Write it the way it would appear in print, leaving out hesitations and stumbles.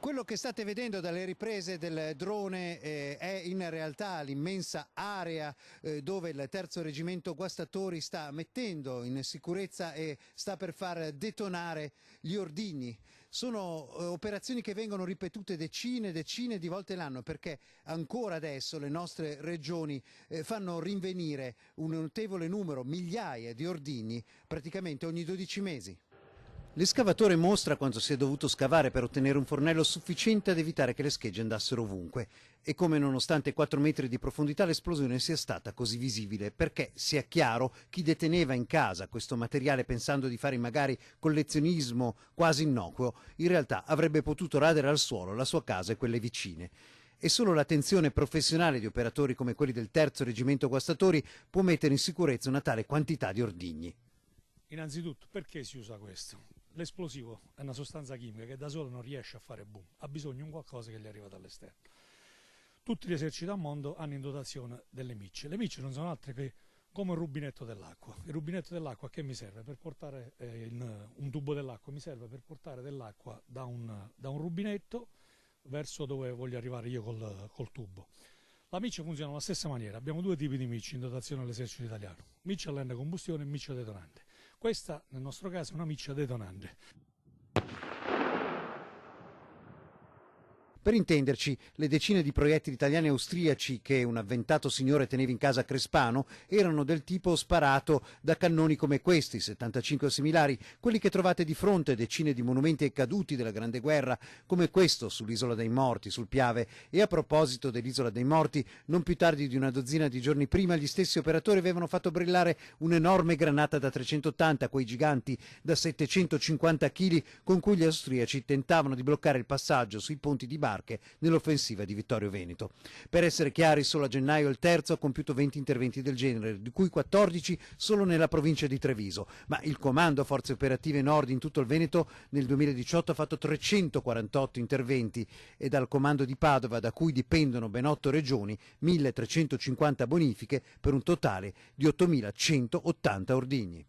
Quello che state vedendo dalle riprese del drone è in realtà l'immensa area dove il terzo reggimento Guastatori sta mettendo in sicurezza e sta per far detonare gli ordigni. Sono operazioni che vengono ripetute decine e decine di volte l'anno, perché ancora adesso le nostre regioni fanno rinvenire un notevole numero, migliaia di ordigni praticamente ogni 12 mesi. L'escavatore mostra quanto si è dovuto scavare per ottenere un fornello sufficiente ad evitare che le schegge andassero ovunque e come nonostante 4 metri di profondità l'esplosione sia stata così visibile, perché sia chiaro chi deteneva in casa questo materiale pensando di fare magari collezionismo quasi innocuo, in realtà avrebbe potuto radere al suolo la sua casa e quelle vicine. E solo l'attenzione professionale di operatori come quelli del terzo reggimento Guastatori può mettere in sicurezza una tale quantità di ordigni. Innanzitutto, perché si usa questo? L'esplosivo è una sostanza chimica che da sola non riesce a fare boom, ha bisogno di un qualcosa che gli arriva dall'esterno. Tutti gli eserciti al mondo hanno in dotazione delle micce. Le micce non sono altre che come un rubinetto dell'acqua. Il rubinetto dell'acqua che mi serve per portare un tubo dell'acqua, mi serve per portare dell'acqua da un rubinetto verso dove voglio arrivare io col tubo. La miccia funziona alla stessa maniera, abbiamo due tipi di micce in dotazione all'esercito italiano, miccia a lenta combustione e miccia detonante. Questa nel nostro caso è una miccia detonante. Per intenderci, le decine di proiettili italiani e austriaci che un avventato signore teneva in casa a Crespano erano del tipo sparato da cannoni come questi, 75 similari, quelli che trovate di fronte a decine di monumenti ai caduti della Grande Guerra, come questo sull'Isola dei Morti, sul Piave. E a proposito dell'Isola dei Morti, non più tardi di una dozzina di giorni prima gli stessi operatori avevano fatto brillare un'enorme granata da 380, quei giganti da 750 kg con cui gli austriaci tentavano di bloccare il passaggio sui ponti di barche nell'offensiva di Vittorio Veneto. Per essere chiari, solo a gennaio il terzo ha compiuto 20 interventi del genere, di cui 14 solo nella provincia di Treviso, ma il Comando Forze Operative Nord in tutto il Veneto nel 2018 ha fatto 348 interventi e dal Comando di Padova, da cui dipendono ben 8 regioni, 1350 bonifiche per un totale di 8180 ordigni.